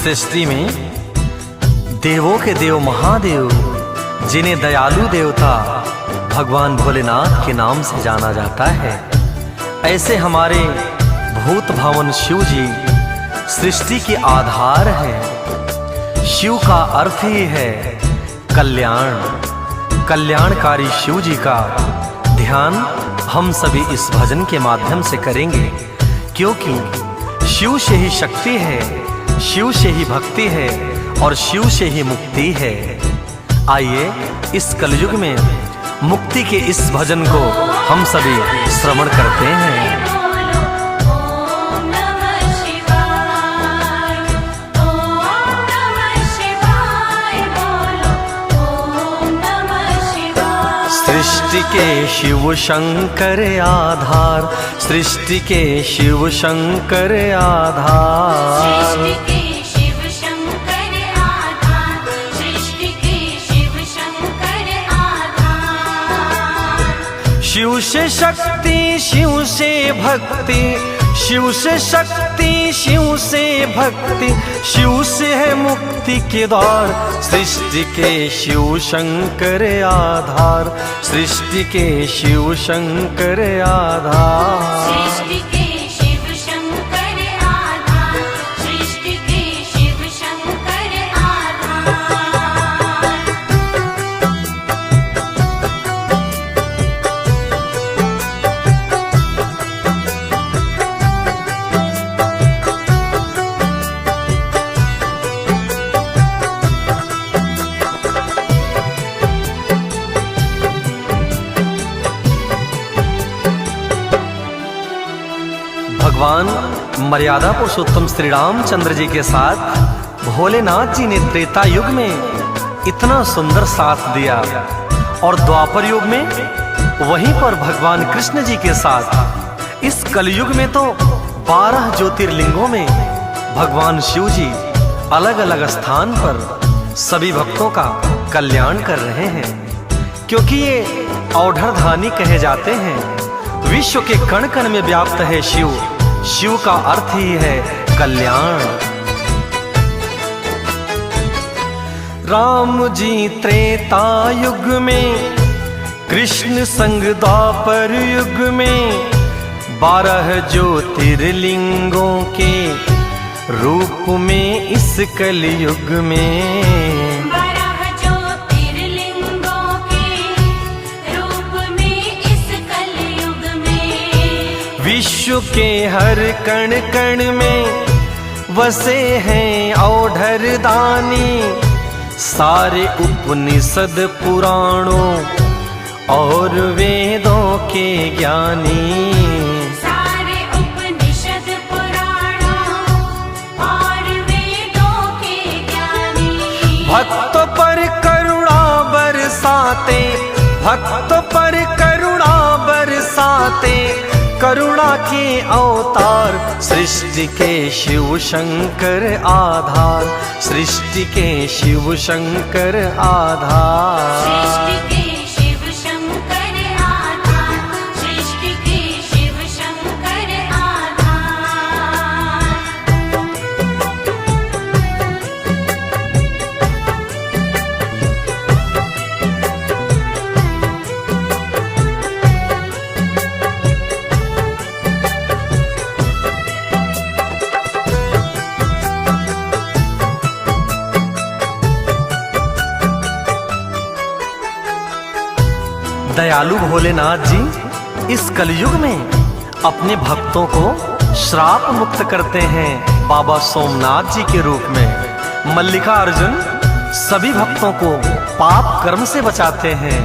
सृष्टि में देवों के देव महादेव, जिन्हें दयालु देवता भगवान भोलेनाथ के नाम से जाना जाता है, ऐसे हमारे भूत भावन शिव जी सृष्टि के आधार हैं। शिव का अर्थ ही है कल्याण। कल्याणकारी शिव जी का ध्यान हम सभी इस भजन के माध्यम से करेंगे, क्योंकि शिव से ही शक्ति है, शिव से ही भक्ति है और शिव से ही मुक्ति है। आइए इस कलयुग में मुक्ति के इस भजन को हम सभी श्रवण करते हैं। सृष्टि के शिव शंकर आधार, सृष्टि के शिव शंकर आधार, सृष्टि के शिव शंकर आधार, सृष्टि के शिव शंकर आधार। शिव से शक्ति, शिव से भक्ति, शिव से शक्ति, शिव से भक्ति, शिव से है मुक्ति के द्वार। सृष्टि के शिव शंकर आधार, सृष्टि के शिव शंकर आधार, सृष्टि के शिव शंकर आधार, सृष्टि के शिव शंकर आधार। भगवान मर्यादा पुरुषोत्तम श्री रामचंद्र जी के साथ भोलेनाथ जी ने त्रेता युग में इतना सुंदर साथ दिया, और द्वापर युग में वहीं पर भगवान कृष्ण जी के साथ इस कलयुग में तो 12 ज्योतिर्लिंगों में भगवान शिव जी अलग अलग स्थान पर सभी भक्तों का कल्याण कर रहे हैं, क्योंकि ये औढ़धानी कहे जाते हैं। विश्व के कण कण में व्याप्त है शिव, शिव का अर्थ ही है कल्याण। राम जी त्रेता युग में, कृष्ण संग द्वापर युग में, 12 ज्योतिर्लिंगों के रूप में इस कलयुग में, 12 ज्योतिर्लिंगों के रूप में इस कलयुग में, विश्व के हर कण कण में वसे हैं औढ़धानी, सारे उपनिषद पुराणों और वेदों के ज्ञानी। सारे उपनिषद पुराणों और वेदों के ज्ञानी। भक्तों पर करुणा बरसाते, भक्तों पर करुणा बरसाते, करुणा के अवतार। सृष्टि के शिव शंकर आधार, सृष्टि के शिव शंकर आधार, सृष्टि के शिव शंकर आधार, सृष्टि के शिव शंकर आधार। दयालु भोलेनाथ जी इस कलयुग में अपने भक्तों को श्राप मुक्त करते हैं बाबा सोमनाथ जी के रूप में। मल्लिकार्जुन सभी भक्तों को पाप कर्म से बचाते हैं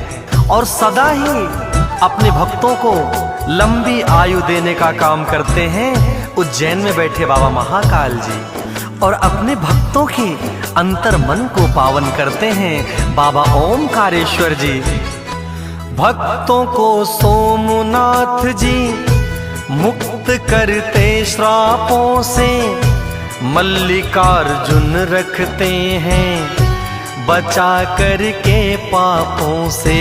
और सदा ही अपने भक्तों को लंबी आयु देने का काम करते हैं। उज्जैन में बैठे बाबा महाकाल जी और अपने भक्तों के अंतर मन को पावन करते हैं बाबा ओमकारेश्वर जी। भक्तों को सोमनाथ जी मुक्त करते श्रापों से, मल्लिकार्जुन रखते हैं बचा करके पापों से।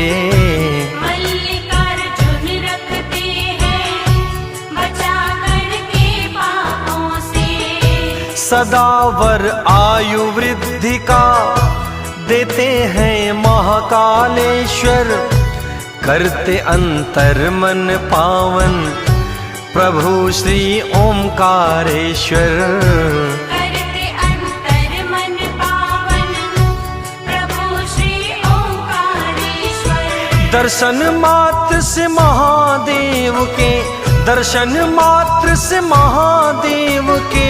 मल्लिकार्जुन रखते हैं बचा करके पापों से। सदावर आयु वृद्धि का देते हैं महाकालेश्वर, करते अंतर मन पावन प्रभु श्री ओंकारेश्वर। करते अंतर मन पावन प्रभु श्री ओंकारेश्वर। दर्शन मात्र से महादेव के, दर्शन मात्र से महादेव के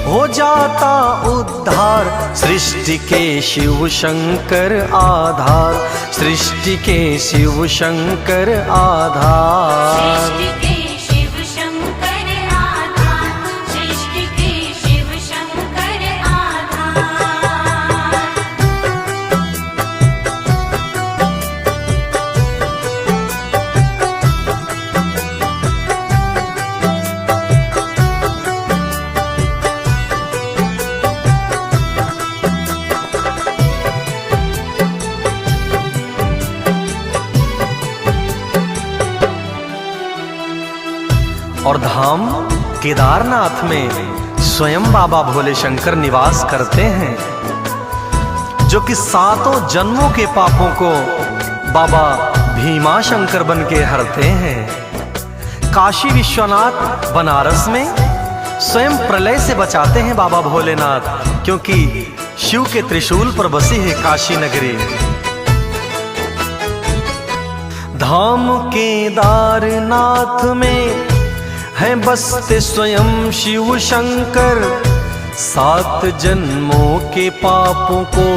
हो जाता उद्धार, सृष्टि के शिव शंकर आधार, सृष्टि के शिव शंकर आधार। सृष्टि के शिव शंकर आधार, सृष्टि के शिव शंकर आधार। और धाम केदारनाथ में स्वयं बाबा भोले शंकर निवास करते हैं, जो कि 7 जन्मों के पापों को बाबा भीमा शंकर बन के हरते हैं। काशी विश्वनाथ बनारस में स्वयं प्रलय से बचाते हैं बाबा भोलेनाथ, क्योंकि शिव के त्रिशूल पर बसी है काशी नगरी। धाम केदारनाथ में है बसते स्वयं शिव शंकर, 7 जन्मों के पापों को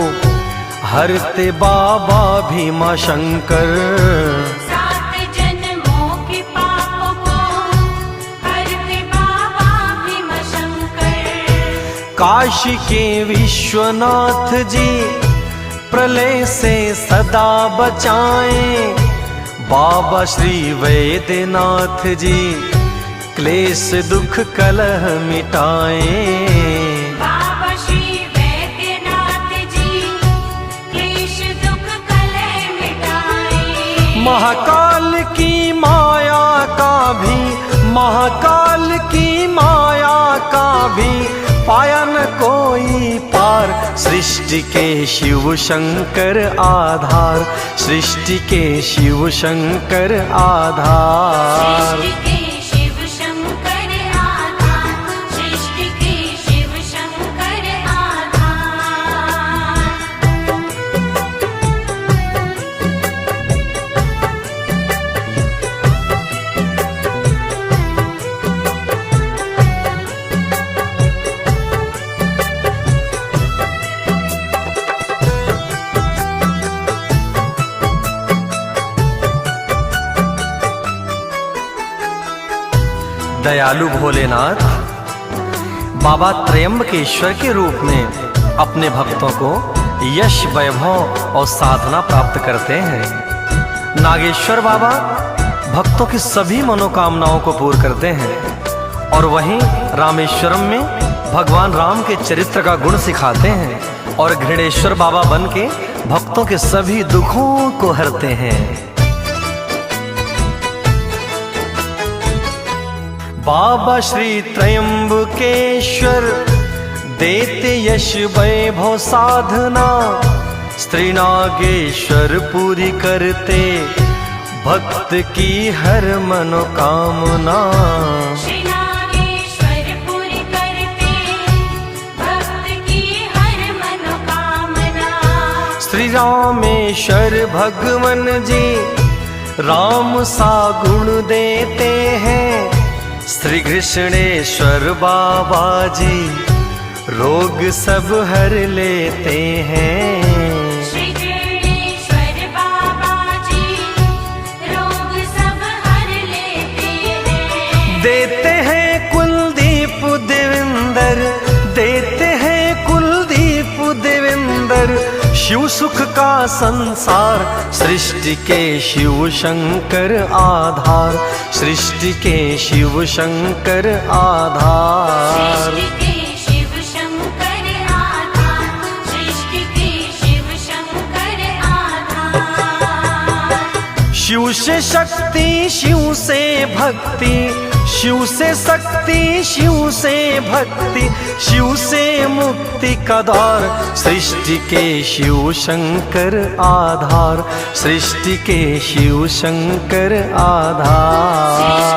हरते बाबा भीमा शंकर। 7 जन्मों के पापों को हरते बाबा भीमा शंकर। काशी के विश्वनाथ जी प्रलय से सदा बचाएं, बाबा श्री वैद्यनाथ जी क्लेश दुख कलह मिटाएं। बाबा श्री वैद्यनाथ जी क्लेश दुख कलह मिटाएं। महाकाल की माया का भी, महाकाल की माया का भी पाया न कोई पार, सृष्टि के शिव शंकर आधार, सृष्टि के शिव शंकर आधार। सृष्टि के शिव शंकर आधार, सृष्टि के शिव शंकर आधार। दयालु भोलेनाथ बाबा त्रयंबकेश्वर के रूप में अपने भक्तों को यश, वैभव और साधना प्राप्त करते हैं। नागेश्वर बाबा भक्तों की सभी मनोकामनाओं को पूर्ण करते हैं। और वहीं रामेश्वरम में भगवान राम के चरित्र का गुण सिखाते हैं। और घृणेश्वर बाबा बन के भक्तों के सभी दुखों को हरते हैं। बाबा श्री त्रयंबकेश्वर देते यश, वैभव, साधना, स्त्री नागेश्वर पूरी करते भक्त की हर मनोकामना। श्री नागेश्वर पूरी करते भक्त की हर मनोकामना। श्री रामेश्वर भगवन जी राम सा गुण देते हैं। श्री कृष्णेश्वर बाबा जी रोग सब हर लेते हैं। श्री कृष्णेश्वर बाबा जी रोग सब हर लेते हैं। देते हैं कुलदीप देवेंद्र, देते हैं कुलदीप देवेंद्र, शिव सुख का संसार, सृष्टि के शिव शंकर आधार, सृष्टि के शिव शंकर आधार। सृष्टि के शिव शंकर आधार, सृष्टि के शिव शंकर आधार। शिव से शक्ति, शिव से भक्ति, शिव से शक्ति, शिव से भक्ति, शिव से मुक्ति का द्वार, सृष्टि के शिव शंकर आधार, सृष्टि के शिव शंकर आधार।